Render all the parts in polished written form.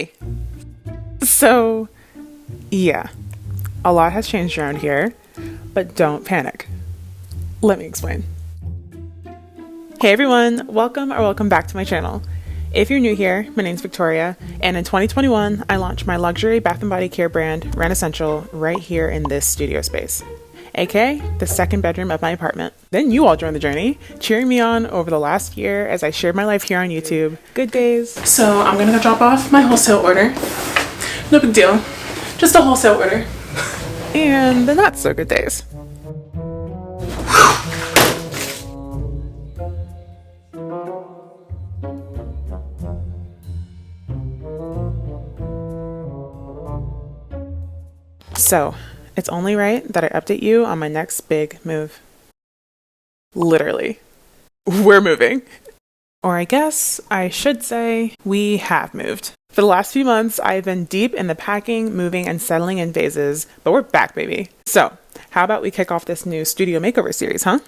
Hi. So, yeah, a lot has changed around here, but don't panic. Let me explain. Hey everyone, welcome back to my channel. If you're new here, my name's Victoria, and in 2021, I launched my luxury bath and body care brand, Renascential, right here in this studio space, aka the second bedroom of my apartment. Then you all joined the journey, cheering me on over the last year as I shared my life here on YouTube. Good days. So I'm gonna go drop off my wholesale order. No big deal, just a wholesale order. And the not so good days. So, it's only right that I update you on my next big move. Literally. We're moving. Or I guess I should say we have moved. For the last few months, I've been deep in the packing, moving, and settling in phases, but we're back, baby. So, how about we kick off this new studio makeover series, huh?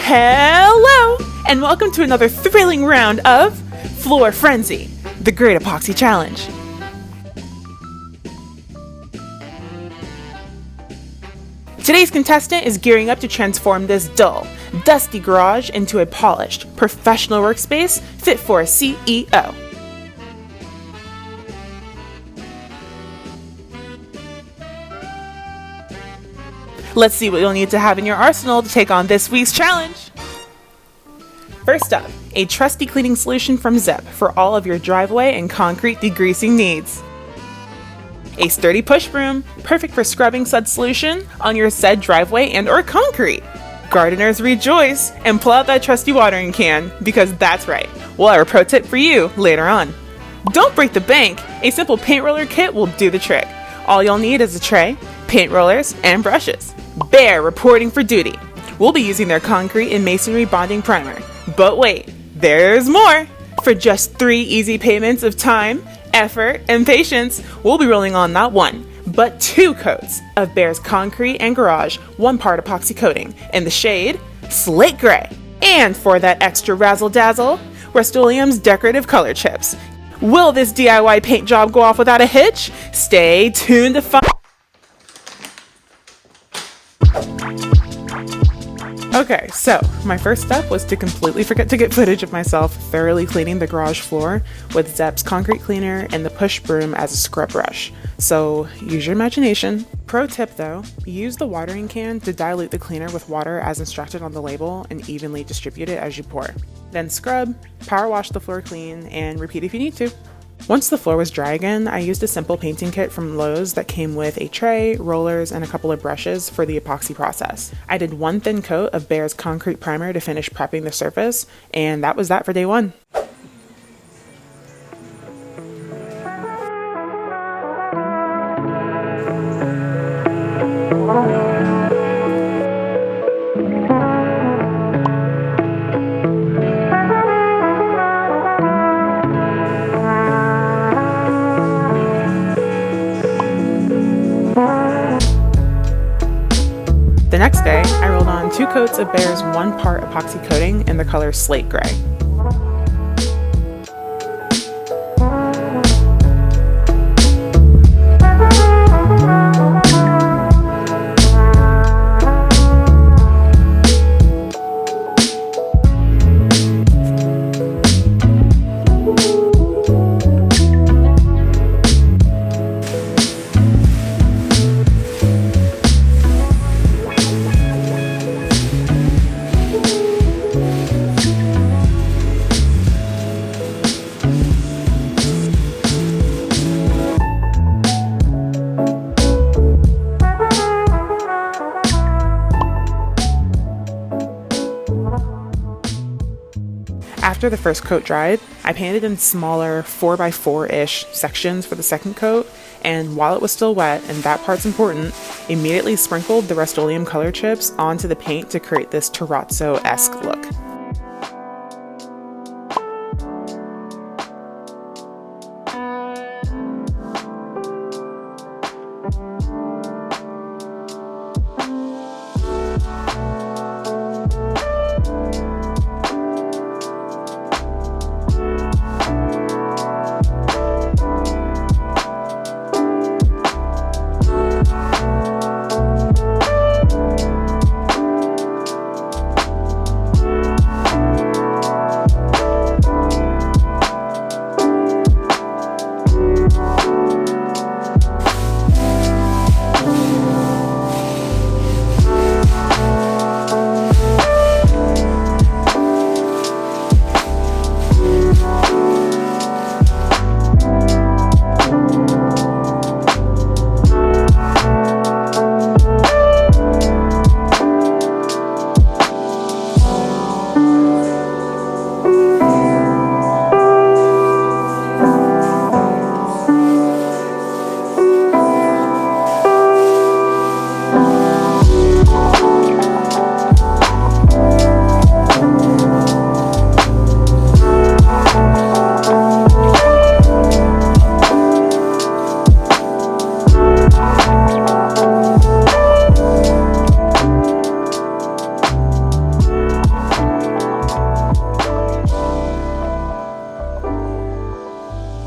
Hello, and welcome to another thrilling round of Floor Frenzy, the Great Epoxy Challenge. Today's contestant is gearing up to transform this dull, dusty garage into a polished, professional workspace fit for a CEO. Let's see what you'll need to have in your arsenal to take on this week's challenge. First up, a trusty cleaning solution from Zep for all of your driveway and concrete degreasing needs. A sturdy push broom, perfect for scrubbing said solution on your said driveway and or concrete. Gardeners rejoice and pull out that trusty watering can, because that's right, we'll have a pro tip for you later on. Don't break the bank, a simple paint roller kit will do the trick. All you'll need is a tray, paint rollers, and brushes. Bear reporting for duty. We'll be using their concrete and masonry bonding primer. But wait, there's more! For just 3 easy payments of time, effort, and patience, we'll be rolling on not 1, but 2 coats of Bear's concrete and garage 1-part epoxy coating in the shade Slate Gray. And for that extra razzle-dazzle, Rust-Oleum's decorative color chips. Will this DIY paint job go off without a hitch? Stay tuned to find. Okay, so my first step was to completely forget to get footage of myself thoroughly cleaning the garage floor with Zep's concrete cleaner and the push broom as a scrub brush. So use your imagination. Pro tip though, use the watering can to dilute the cleaner with water as instructed on the label and evenly distribute it as you pour. Then scrub, power wash the floor clean, and repeat if you need to. Once the floor was dry again, I used a simple painting kit from Lowe's that came with a tray, rollers, and a couple of brushes for the epoxy process. I did 1 thin coat of Bear's concrete primer to finish prepping the surface, and that was that for day 1. The next day, I rolled on 2 coats of Bear's 1-part epoxy coating in the color Slate Gray. after the first coat dried, I painted in smaller 4x4-ish sections for the second coat, and while it was still wet, and that part's important, immediately sprinkled the Rust-Oleum color chips onto the paint to create this terrazzo-esque look.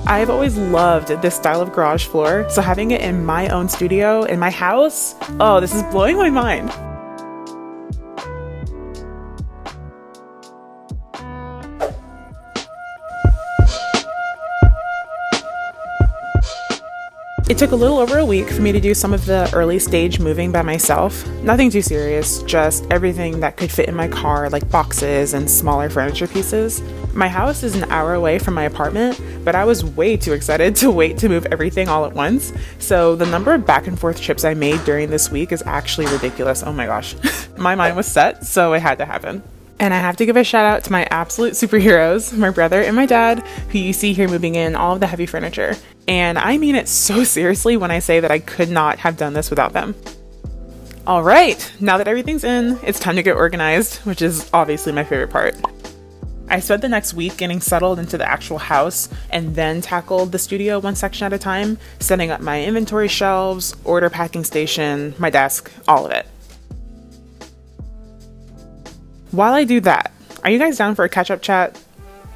I've always loved this style of garage floor, so having it in my own studio, in my house, oh, this is blowing my mind. It took a little over a week for me to do some of the early stage moving by myself. Nothing too serious, just everything that could fit in my car, like boxes and smaller furniture pieces. My house is an hour away from my apartment, but I was way too excited to wait to move everything all at once. So the number of back and forth trips I made during this week is actually ridiculous. Oh my gosh. My mind was set, so it had to happen. And I have to give a shout out to my absolute superheroes, my brother and my dad, who you see here moving in all of the heavy furniture. And I mean it so seriously when I say that I could not have done this without them. All right, now that everything's in, it's time to get organized, which is obviously my favorite part. I spent the next week getting settled into the actual house and then tackled the studio one section at a time, setting up my inventory shelves, order packing station, my desk, all of it. While I do that, are you guys down for a catch-up chat?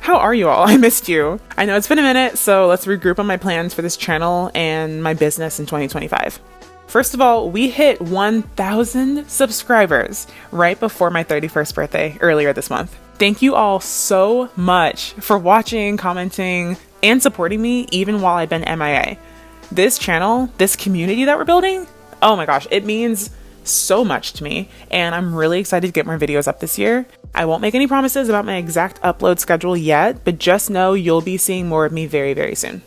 How are you all? I missed you. I know it's been a minute, so let's regroup on my plans for this channel and my business in 2025. First of all, we hit 1,000 subscribers right before my 31st birthday earlier this month. Thank you all so much for watching, commenting, and supporting me even while I've been MIA. This channel, this community that we're building, oh my gosh, it means so much to me, and I'm really excited to get more videos up this year. I won't make any promises about my exact upload schedule yet, but just know you'll be seeing more of me very, very soon.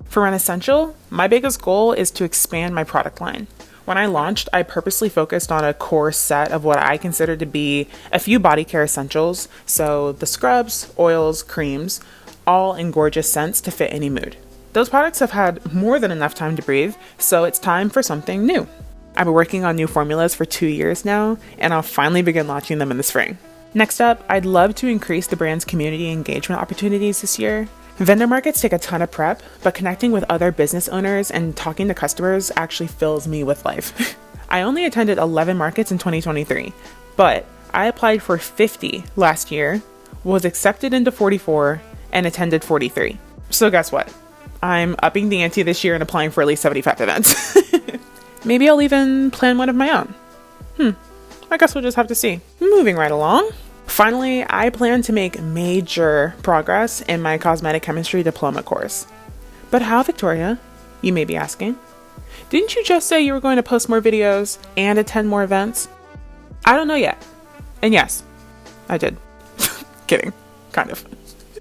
For Renascential, my biggest goal is to expand my product line. When I launched, I purposely focused on a core set of what I consider to be a few body care essentials, so the scrubs, oils, creams, all in gorgeous scents to fit any mood. Those products have had more than enough time to breathe, so it's time for something new. I've been working on new formulas for 2 years now, and I'll finally begin launching them in the spring. Next up, I'd love to increase the brand's community engagement opportunities this year. Vendor markets take a ton of prep, but connecting with other business owners and talking to customers actually fills me with life. I only attended 11 markets in 2023, but I applied for 50 last year, was accepted into 44, and attended 43. So guess what? I'm upping the ante this year and applying for at least 75 events. Maybe I'll even plan one of my own. I guess we'll just have to see. Moving right along. Finally, I plan to make major progress in my cosmetic chemistry diploma course. But how, Victoria? You may be asking. Didn't you just say you were going to post more videos and attend more events? I don't know yet. And yes, I did. Kidding. Kind of.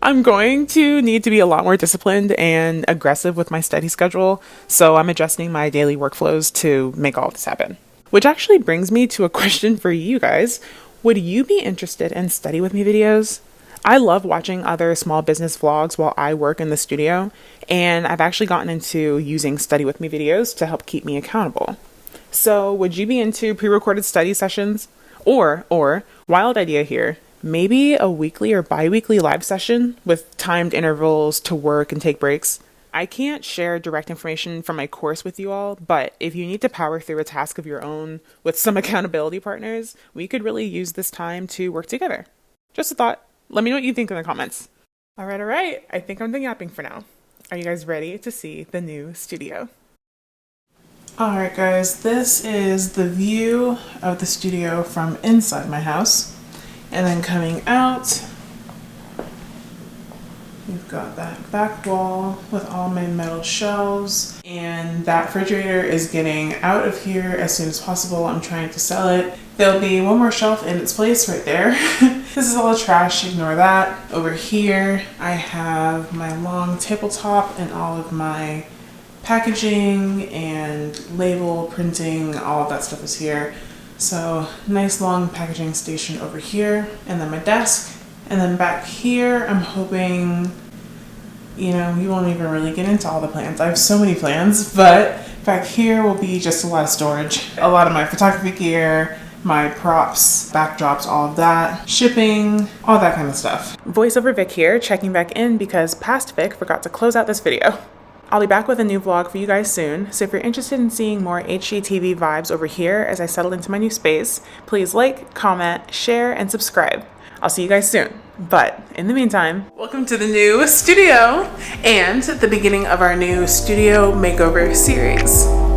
I'm going to need to be a lot more disciplined and aggressive with my study schedule, so I'm adjusting my daily workflows to make all of this happen. Which actually brings me to a question for you guys. Would you be interested in study with me videos? I love watching other small business vlogs while I work in the studio, and I've actually gotten into using study with me videos to help keep me accountable. So would you be into pre-recorded study sessions? Or, wild idea here, maybe a weekly or bi-weekly live session with timed intervals to work and take breaks? I can't share direct information from my course with you all, but if you need to power through a task of your own with some accountability partners, we could really use this time to work together. Just a thought. Let me know what you think in the comments. All right. I think I'm done yapping for now. Are you guys ready to see the new studio? All right, guys, this is the view of the studio from inside my house. And then coming out, you've got that back wall with all my metal shelves, and that refrigerator is getting out of here as soon as possible. I'm trying to sell it. There'll be one more shelf in its place right there. This is all trash, ignore that. Over here, I have my long tabletop and all of my packaging and label printing, all of that stuff is here. So nice long packaging station over here, and then my desk. And then back here, I'm hoping, you won't even really get into all the plans. I have so many plans, but back here will be just a lot of storage. A lot of my photography gear, my props, backdrops, all of that, shipping, all that kind of stuff. Voiceover Vic here, checking back in because past Vic forgot to close out this video. I'll be back with a new vlog for you guys soon, so if you're interested in seeing more HGTV vibes over here as I settle into my new space, please like, comment, share, and subscribe. I'll see you guys soon. But in the meantime, welcome to the new studio and the beginning of our new studio makeover series.